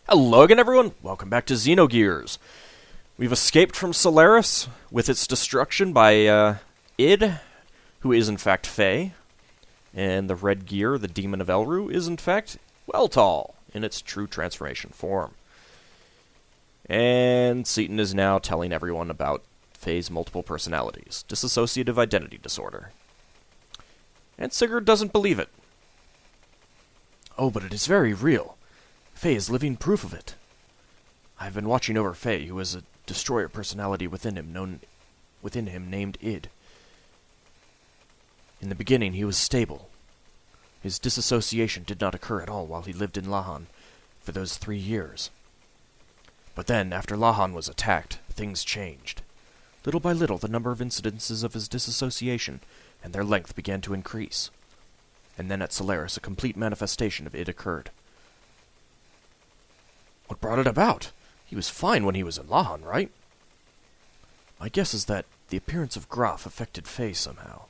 Hello again, everyone! Welcome back to Xenogears. We've escaped from Solaris with its destruction by Id, who is in fact Fei, and the red gear, the demon of Elru, is in fact Weltall in its true transformation form. And Seaton is now telling everyone about Fei's multiple personalities, dissociative identity disorder. And Sigurd doesn't believe it. Oh, but it is very real. Fei is living proof of it. I have been watching over Fei, who has a destroyer personality within him named Id. In the beginning, he was stable. His disassociation did not occur at all while he lived in Lahan for those 3 years. But then, after Lahan was attacked, things changed. Little by little, the number of incidences of his disassociation and their length began to increase. And then at Solaris, a complete manifestation of Id occurred. What brought it about? He was fine when he was in Lahan, right? My guess is that the appearance of Graf affected Fei somehow.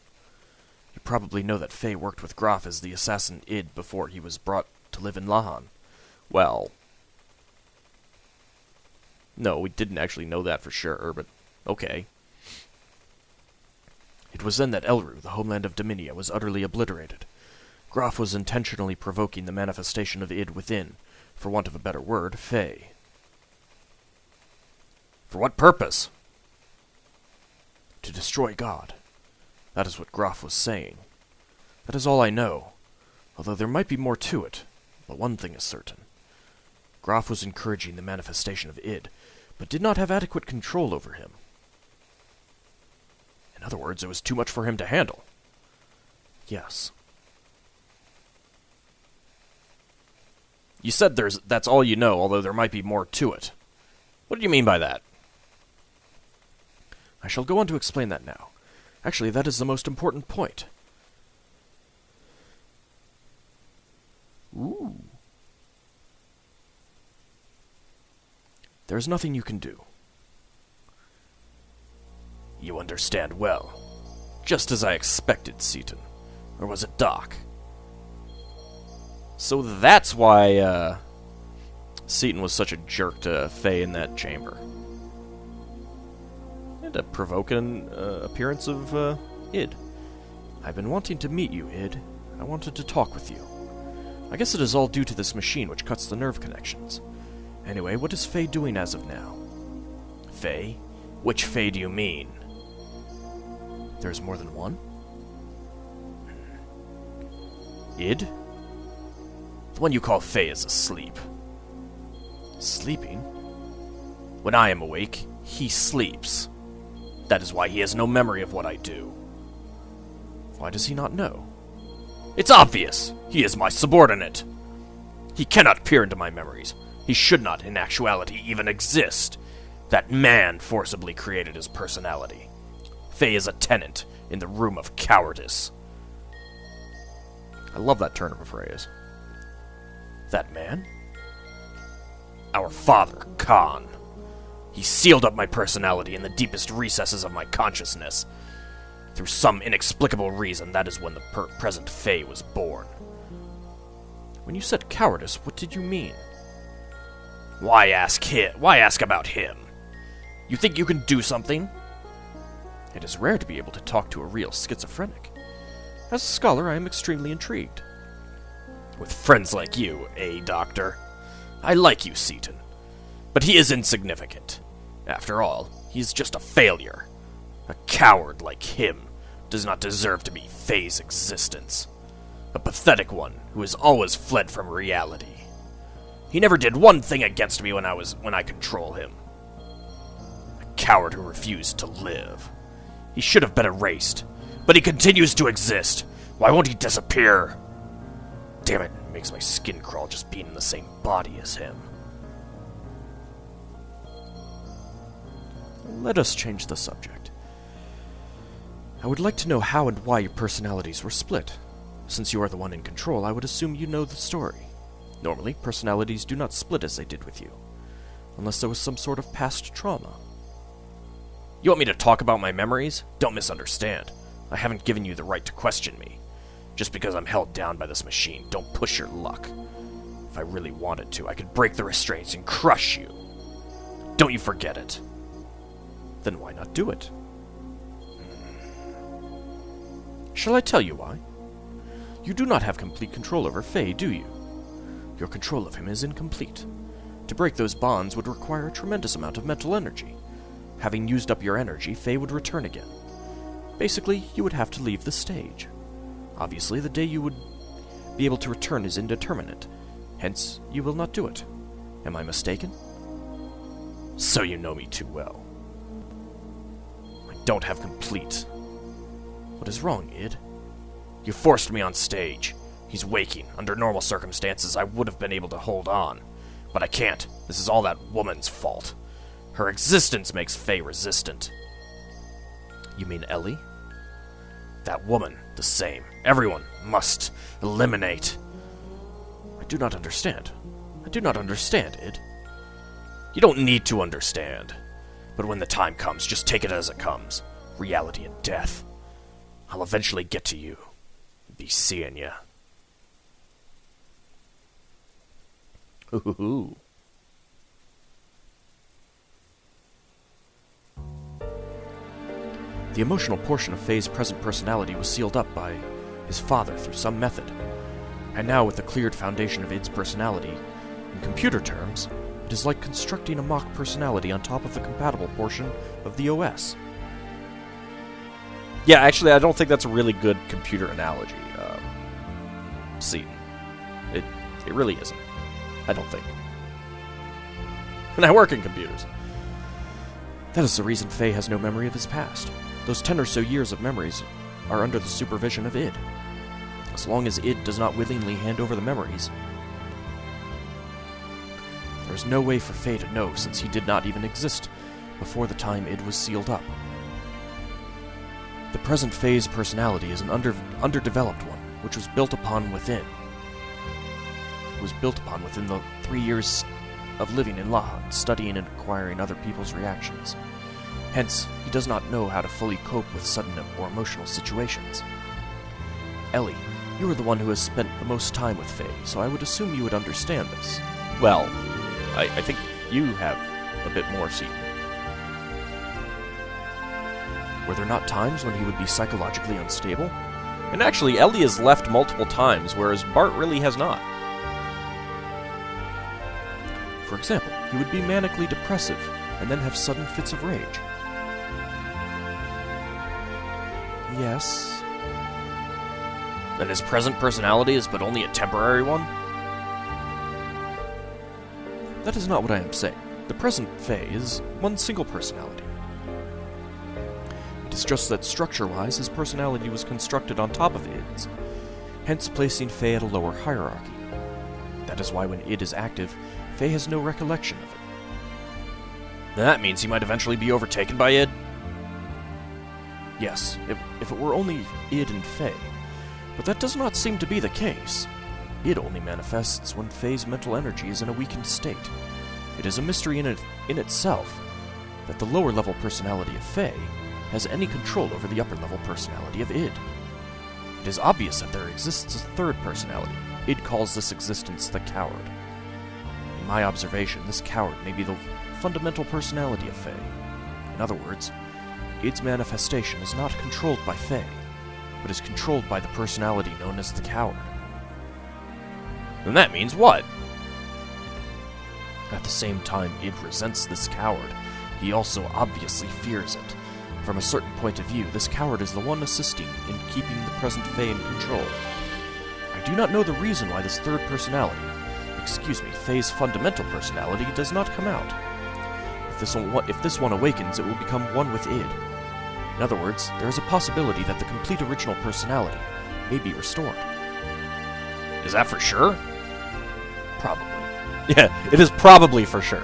You probably know that Fei worked with Graf as the assassin Id before he was brought to live in Lahan. Well, no, we didn't actually know that for sure, but okay. It was then that Elru, the homeland of Dominia, was utterly obliterated. Graf was intentionally provoking the manifestation of Id within, for want of a better word, Fei. For what purpose? To destroy God. That is what Graf was saying. That is all I know, although there might be more to it, but one thing is certain. Graf was encouraging the manifestation of Id, but did not have adequate control over him. In other words, it was too much for him to handle. Yes. You said that's all you know, although there might be more to it. What do you mean by that? I shall go on to explain that now. Actually, that is the most important point. Ooh. There is nothing you can do. You understand well. Just as I expected, Seaton. Or was it Doc? So that's why, Seaton was such a jerk to Fei in that chamber. And to provoke an appearance of, Id. I've been wanting to meet you, Id. I wanted to talk with you. I guess it is all due to this machine which cuts the nerve connections. Anyway, what is Fei doing as of now? Fei? Which Fei do you mean? There's more than one? Id? The one you call Fei is asleep. Sleeping? When I am awake, he sleeps. That is why he has no memory of what I do. Why does he not know? It's obvious! He is my subordinate! He cannot peer into my memories. He should not, in actuality, even exist. That man forcibly created his personality. Fei is a tenant in the room of cowardice. I love that turn of a phrase. That man? Our father, Khan. He sealed up my personality in the deepest recesses of my consciousness. Through some inexplicable reason, that is when the present Fei was born. When you said cowardice, what did you mean? Why ask him? Why ask about him? You think you can do something? It is rare to be able to talk to a real schizophrenic. As a scholar, I am extremely intrigued. With friends like you, Doctor? I like you, Seaton. But he is insignificant. After all, he is just a failure. A coward like him does not deserve to be Fei's existence. A pathetic one who has always fled from reality. He never did one thing against me when I control him. A coward who refused to live. He should have been erased, but he continues to exist. Why won't he disappear? Damn it, it makes my skin crawl just being in the same body as him. Let us change the subject. I would like to know how and why your personalities were split. Since you are the one in control, I would assume you know the story. Normally, personalities do not split as they did with you, unless there was some sort of past trauma. You want me to talk about my memories? Don't misunderstand. I haven't given you the right to question me. Just because I'm held down by this machine, don't push your luck. If I really wanted to, I could break the restraints and crush you. Don't you forget it. Then why not do it? Shall I tell you why? You do not have complete control over Fei, do you? Your control of him is incomplete. To break those bonds would require a tremendous amount of mental energy. Having used up your energy, Fei would return again. Basically, you would have to leave the stage. Obviously, the day you would be able to return is indeterminate. Hence, you will not do it. Am I mistaken? So you know me too well. I don't have complete. What is wrong, Id? You forced me on stage. He's waking. Under normal circumstances, I would have been able to hold on. But I can't. This is all that woman's fault. Her existence makes Fei resistant. You mean Elly? That woman, the same. Everyone must eliminate. I do not understand. I do not understand, Id. You don't need to understand. But when the time comes, just take it as it comes. Reality and death. I'll eventually get to you. Be seeing ya. Ooh. The emotional portion of Fei's present personality was sealed up by his father through some method. And now, with the cleared foundation of Id's personality, in computer terms, it is like constructing a mock personality on top of the compatible portion of the OS. Yeah, actually, I don't think that's a really good computer analogy, Seton. It really isn't. I don't think. And I work in computers. That is the reason Fei has no memory of his past. Those 10 or so years of memories are under the supervision of Id. As long as Id does not willingly hand over the memories, there is no way for Fei to know, since he did not even exist before the time Id was sealed up. The present Fei's personality is an underdeveloped one, which was built upon within. It was built upon within the 3 years of living in Lahan, studying and acquiring other people's reactions. Hence, he does not know how to fully cope with sudden or emotional situations. Elly, you are the one who has spent the most time with Fei, so I would assume you would understand this. Well, I think you have a bit more, Seton. Were there not times when he would be psychologically unstable? And actually, Elly has left multiple times, whereas Bart really has not. For example, he would be manically depressive, and then have sudden fits of rage. Yes. Then his present personality is but only a temporary one? That is not what I am saying. The present Fei is one single personality. It is just that structure-wise, his personality was constructed on top of Id's, hence placing Fei at a lower hierarchy. That is why when Id is active, Fei has no recollection of it. That means he might eventually be overtaken by Id? Yes, if it were only Id and Fei. But that does not seem to be the case. Id only manifests when Fei's mental energy is in a weakened state. It is a mystery in itself that the lower-level personality of Fei has any control over the upper-level personality of Id. It is obvious that there exists a third personality. Id calls this existence the Coward. In my observation, this Coward may be the fundamental personality of Fei. In other words, Id's manifestation is not controlled by Fei, but is controlled by the personality known as the Coward. Then that means what? At the same time Id resents this Coward, he also obviously fears it. From a certain point of view, this Coward is the one assisting in keeping the present Fei in control. I do not know the reason why this third personality, Fei's fundamental personality, does not come out. If this one awakens, it will become one with Id. In other words, there is a possibility that the complete original personality may be restored. Is that for sure? Probably. Yeah, it is probably for sure.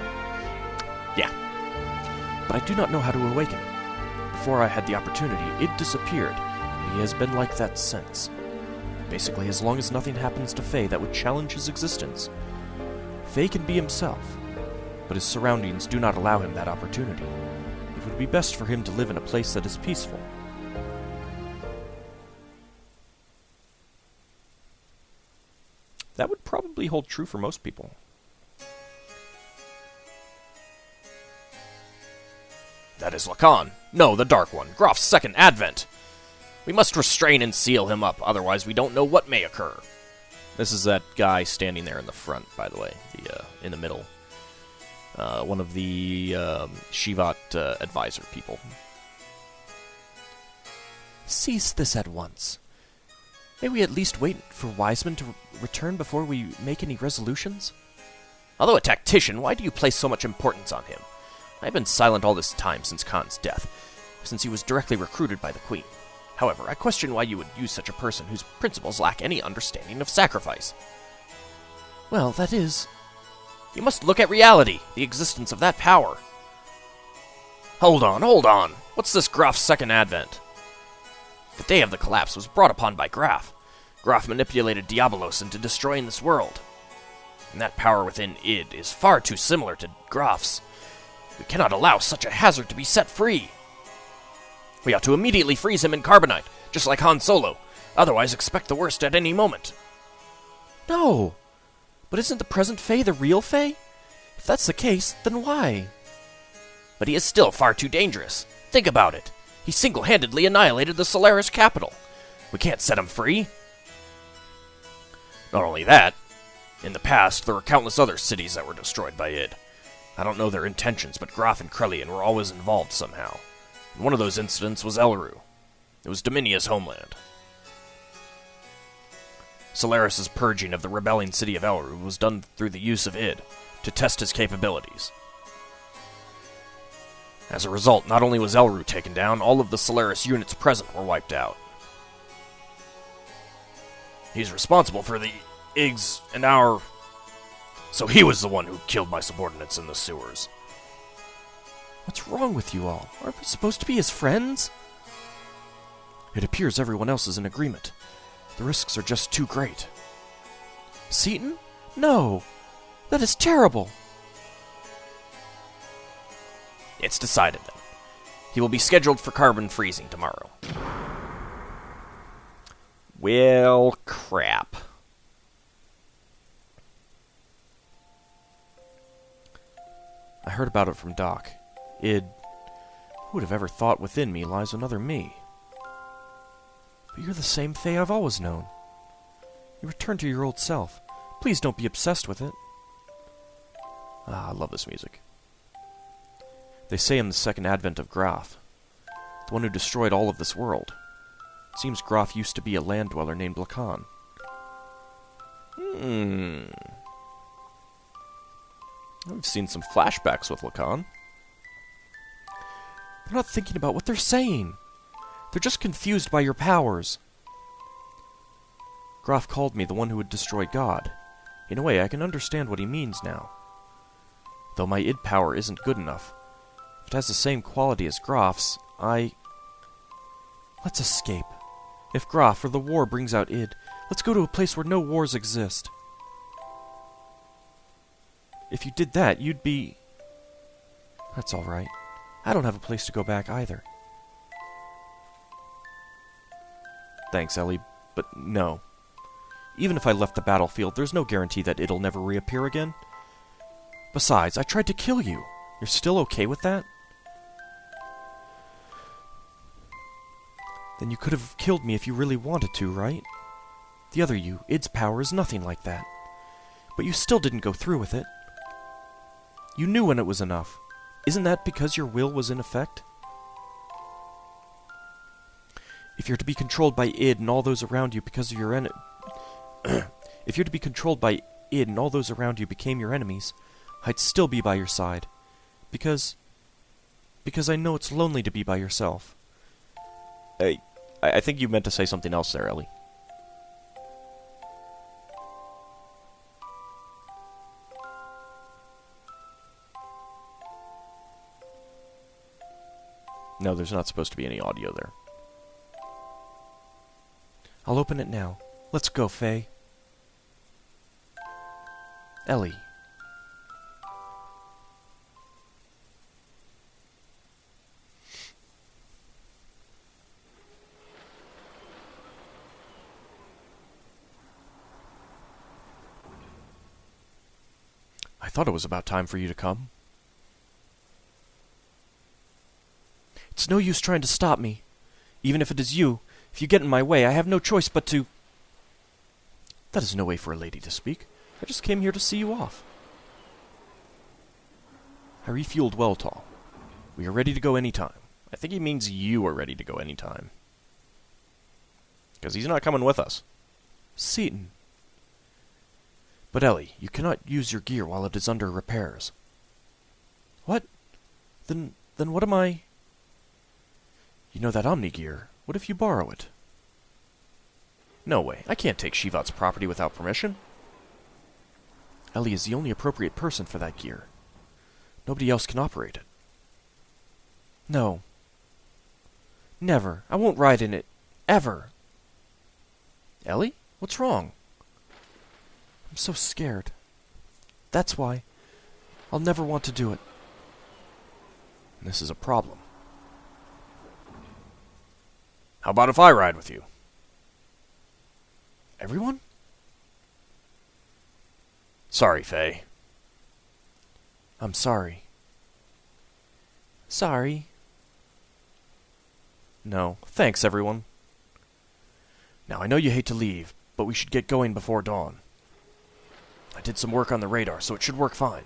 Yeah. But I do not know how to awaken it. Before I had the opportunity, Id disappeared, and he has been like that since. Basically, as long as nothing happens to Fei that would challenge his existence, Fei can be himself, but his surroundings do not allow him that opportunity. It would be best for him to live in a place that is peaceful. That would probably probably hold true for most people. That is Lacan. No, the Dark One. Grof's second advent. We must restrain and seal him up, otherwise we don't know what may occur. This is that guy standing there in the front, by the way, in the middle. One of the Shevat advisor people. Cease this at once. May we at least wait for Wiseman to return before we make any resolutions? Although a tactician, why do you place so much importance on him? I have been silent all this time since Khan's death, since he was directly recruited by the Queen. However, I question why you would use such a person whose principles lack any understanding of sacrifice. Well, that is... You must look at reality, the existence of that power. Hold on. What's this Grof's second advent? The day of the collapse was brought upon by Graf. Graf manipulated Diabolos into destroying this world. And that power within id is far too similar to Grof's. We cannot allow such a hazard to be set free. We ought to immediately freeze him in carbonite, just like Han Solo. Otherwise, expect the worst at any moment. No! But isn't the present Fei the real Fei? If that's the case, then why? But he is still far too dangerous. Think about it. He single-handedly annihilated the Solaris capital. We can't set him free. Not only that, in the past, there were countless other cities that were destroyed by id. I don't know their intentions, but Graf and Krelian were always involved somehow. And one of those incidents was Elru. It was Dominia's homeland. Solaris' purging of the rebelling city of Elru was done through the use of id, to test his capabilities. As a result, not only was Elru taken down, all of the Solaris units present were wiped out. He's responsible for the Iggs and our... So he was the one who killed my subordinates in the sewers. What's wrong with you all? Aren't we supposed to be his friends? It appears everyone else is in agreement. The risks are just too great. Seaton? No! That is terrible! It's decided, then. He will be scheduled for carbon freezing tomorrow. Well, crap. I heard about it from Doc. Who would have ever thought within me lies another me? But you're the same Fei I've always known. You return to your old self. Please don't be obsessed with it. Ah, I love this music. They say I'm the second advent of Graf, the one who destroyed all of this world. Seems Graf used to be a land dweller named Lacan. I've seen some flashbacks with Lacan. They're not thinking about what they're saying. They're just confused by your powers. Graf called me the one who would destroy God. In a way, I can understand what he means now. Though my id power isn't good enough. If it has the same quality as Graf's, Let's escape. If Graf or the war brings out id, let's go to a place where no wars exist. If you did that, you'd be... That's all right. I don't have a place to go back either. Thanks, Elly, but no. Even if I left the battlefield, there's no guarantee that it'll never reappear again. Besides, I tried to kill you. You're still okay with that? Then you could have killed me if you really wanted to, right? The other you, id's power, is nothing like that. But you still didn't go through with it. You knew when it was enough. Isn't that because your will was in effect? If you're to be controlled by id and all those around you because of your if you're to be controlled by id and all those around you became your enemies, I'd still be by your side. Because I know it's lonely to be by yourself. I think you meant to say something else there, Elly. No, there's not supposed to be any audio there. I'll open it now. Let's go, Fei. Elly. thought it was about time for you to come. It's no use trying to stop me. Even if it is you, if you get in my way, I have no choice but to... That is no way for a lady to speak. I just came here to see you off. I refueled well, Tall. We are ready to go any time. I think he means you are ready to go any time. Because he's not coming with us. Seaton. But Elly, you cannot use your gear while it is under repairs. What? Then what am I... You know that Omni gear. What if you borrow it? No way. I can't take Shevat's property without permission. Elly is the only appropriate person for that gear. Nobody else can operate it. No. Never. I won't ride in it. Ever. Elly? What's wrong? I'm so scared. That's why. I'll never want to do it. This is a problem. How about if I ride with you? Everyone? Sorry, Fei. I'm sorry. Sorry. No, thanks, everyone. Now, I know you hate to leave, but we should get going before dawn. I did some work on the radar, so it should work fine.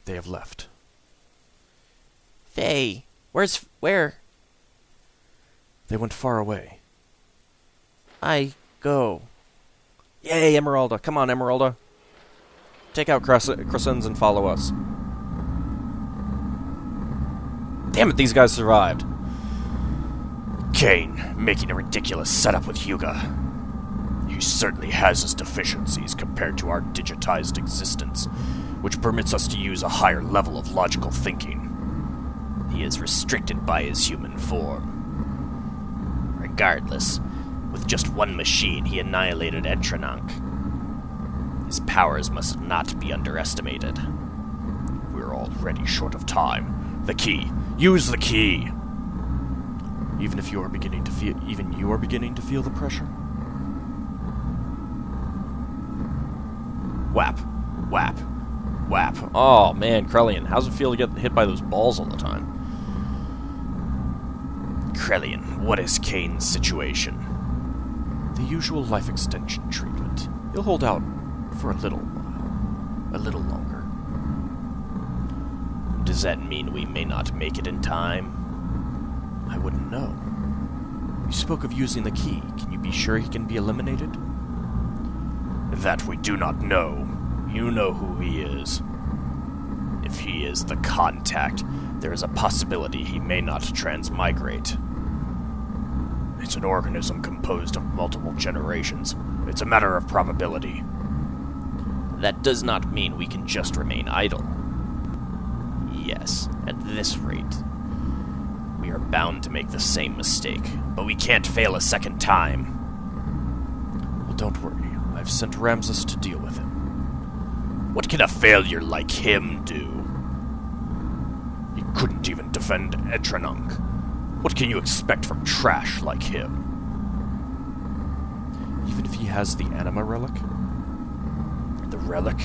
They have left. Fei, where? They went far away. I go. Yay, Emeralda. Come on, Emeralda. Take out Crescens and follow us. Damn it, these guys survived. Kain, making a ridiculous setup with Hyuga. He certainly has his deficiencies compared to our digitized existence, which permits us to use a higher level of logical thinking. He is restricted by his human form. Regardless, with just one machine, he annihilated Entrenank. His powers must not be underestimated. We're already short of time. The key. Use the key! Even you are beginning to feel the pressure? Whap. Whap. Whap. Oh, man, Krelian. How's it feel to get hit by those balls all the time? Krelian, what is Kain's situation? The usual life extension treatment. He'll hold out for a little while. A little longer. Does that mean we may not make it in time? I wouldn't know. You spoke of using the key. Can you be sure he can be eliminated? That we do not know. You know who he is. If he is the contact, there is a possibility he may not transmigrate. It's an organism composed of multiple generations. It's a matter of probability. That does not mean we can just remain idle. Yes, at this rate, we are bound to make the same mistake, but we can't fail a second time. Well, don't worry. I've sent Ramsus to deal with him. What can a failure like him do? He couldn't even defend Entrenank. What can you expect from trash like him? Even if he has the anima relic? The relic?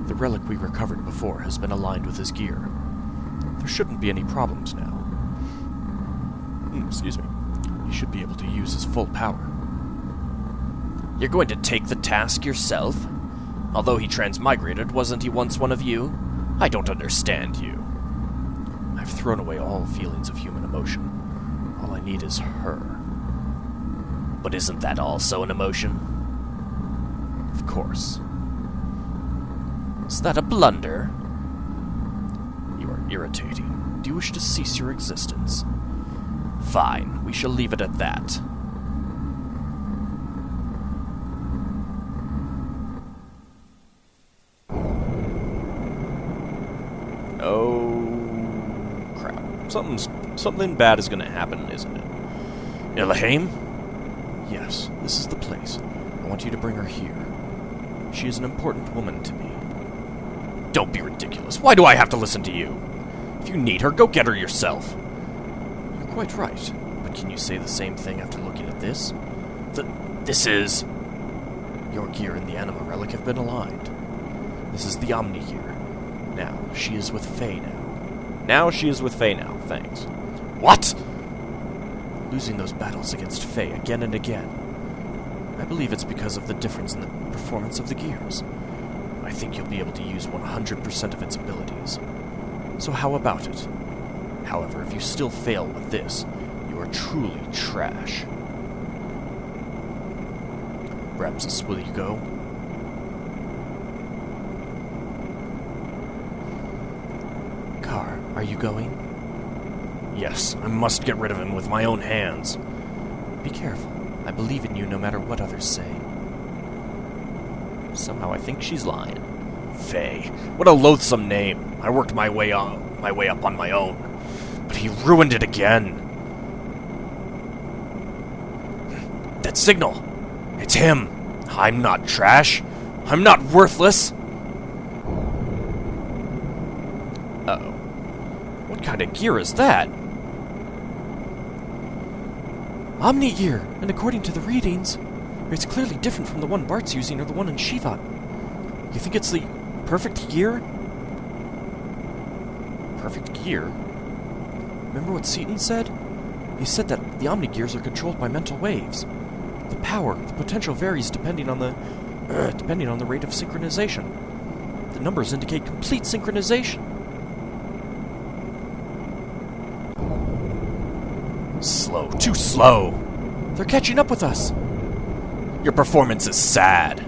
The relic we recovered before has been aligned with his gear. There shouldn't be any problems now. Excuse me. He should be able to use his full power. You're going to take the task yourself? Although he transmigrated, wasn't he once one of you? I don't understand you. I've thrown away all feelings of human emotion. All I need is her. But isn't that also an emotion? Of course. Is that a blunder? You are irritating. Do you wish to cease your existence? Fine, we shall leave it at that. Oh, crap. Something bad is going to happen, isn't it? Ilhaim? Yes, this is the place. I want you to bring her here. She is an important woman to me. Don't be ridiculous. Why do I have to listen to you? If you need her, go get her yourself. You're quite right. But can you say the same thing after looking at this? This is... Your gear and the anima relic have been aligned. This is the Omni gear. Now, she is with Fei now. Thanks. What? Losing those battles against Fei again and again. I believe it's because of the difference in the performance of the gears. I think you'll be able to use 100% of its abilities. So how about it? However, if you still fail with this, you are truly trash. Ramsus, will you go? Car, are you going? Yes, I must get rid of him with my own hands. Be careful. I believe in you no matter what others say. Somehow I think she's lying. Fei, what a loathsome name. I worked my way up on my own. But he ruined it again. That signal! It's him! I'm not trash! I'm not worthless! Uh-oh. What kind of gear is that? Omni gear, and according to the readings, it's clearly different from the one Bart's using or the one in Shevat. You think it's the perfect gear? Perfect gear? Remember what Seaton said? He said that the Omni gears are controlled by mental waves. The power, the potential varies depending on the rate of synchronization. The numbers indicate complete synchronization. Slow, too slow. They're catching up with us. Your performance is sad.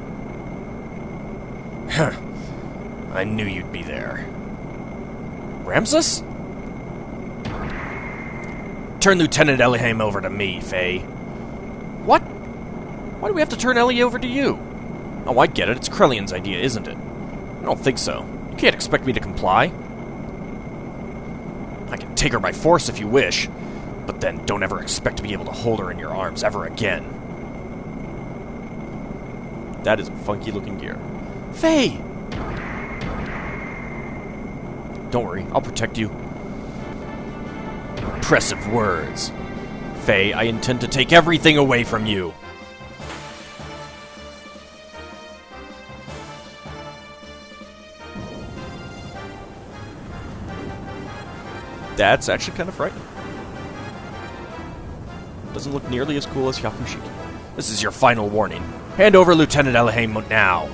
Huh. I knew you'd be there. Ramsus? Turn Lieutenant Elly over to me, Fei. What? Why do we have to turn Elly over to you? Oh, I get it. It's Krelian's idea, isn't it? I don't think so. You can't expect me to comply. I can take her by force if you wish, but then don't ever expect to be able to hold her in your arms ever again. That is a funky-looking gear. Fei! Don't worry, I'll protect you. Impressive words. Fei, I intend to take everything away from you. That's actually kind of frightening. Doesn't look nearly as cool as Yakushiki. This is your final warning. Hand over Lieutenant Elly now.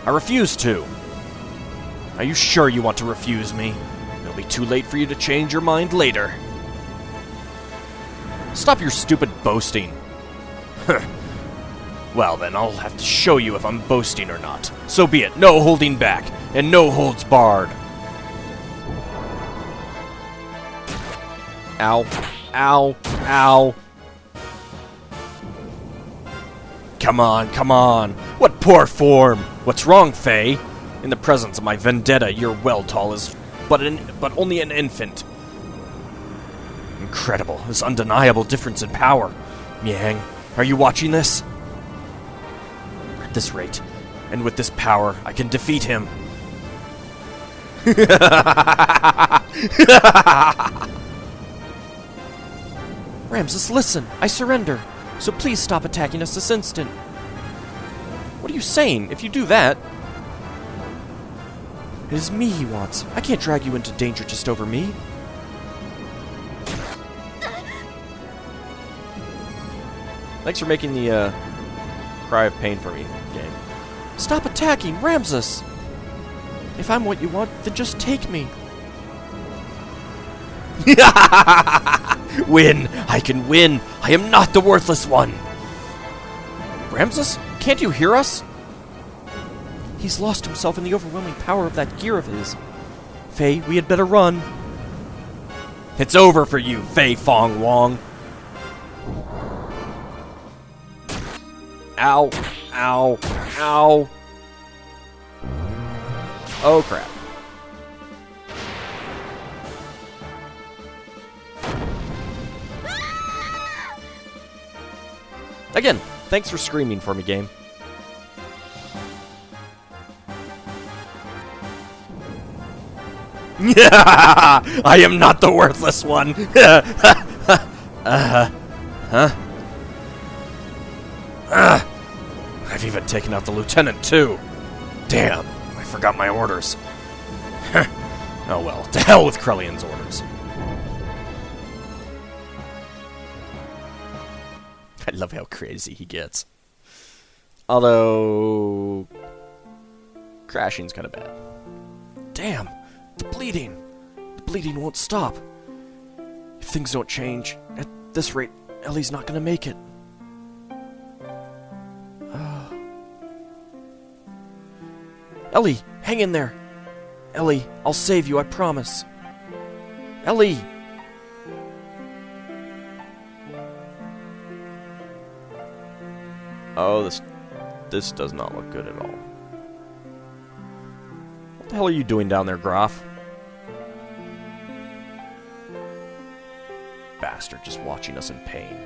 I refuse to. Are you sure you want to refuse me? It'll be too late for you to change your mind later. Stop your stupid boasting. Well then, I'll have to show you if I'm boasting or not. So be it. No holding back, and no holds barred. Ow. Ow. Ow. Come on, come on. What poor form. What's wrong, Fei? In the presence of my vendetta, your Weltall is but only an infant. Incredible, this undeniable difference in power. Miang, are you watching this? At this rate, and with this power, I can defeat him. Ramsus, listen! I surrender! So please stop attacking us this instant! What are you saying? If you do that... It is me he wants. I can't drag you into danger just over me. Thanks for making the, cry of pain for me, game. Stop attacking, Ramsus! If I'm what you want, then just take me. Win! I can win! I am not the worthless one! Ramsus, can't you hear us? He's lost himself in the overwhelming power of that gear of his. Fei, we had better run. It's over for you, Fei Fong Wong. Ow. Ow. Ow. Oh, crap. Again, thanks for screaming for me, game. I am not the worthless one. Huh? even taken out the lieutenant, too. Damn, I forgot my orders. Oh well, to hell with Krelian's orders. I love how crazy he gets. Although, crashing's kind of bad. Damn! The bleeding! The bleeding won't stop. If things don't change, at this rate, Ellie's not gonna make it. Elly, hang in there! Elly, I'll save you, I promise. Elly! Oh, this does not look good at all. What the hell are you doing down there, Groff? Bastard, just watching us in pain.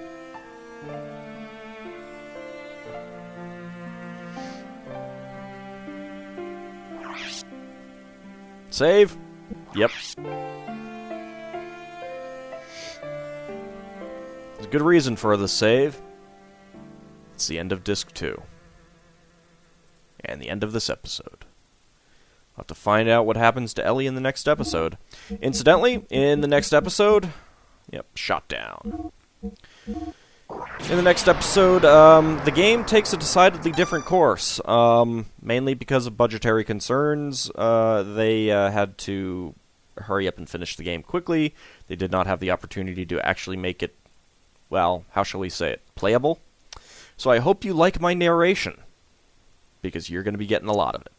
Save? Yep. There's a good reason for the save. It's the end of Disc 2. And the end of this episode. I'll have to find out what happens to Elly in the next episode. Incidentally, in the next episode... Yep, shot down. In the next episode, the game takes a decidedly different course. Mainly because of budgetary concerns. They had to hurry up and finish the game quickly. They did not have the opportunity to actually make it, well, how shall we say it, playable? So I hope you like my narration, because you're going to be getting a lot of it.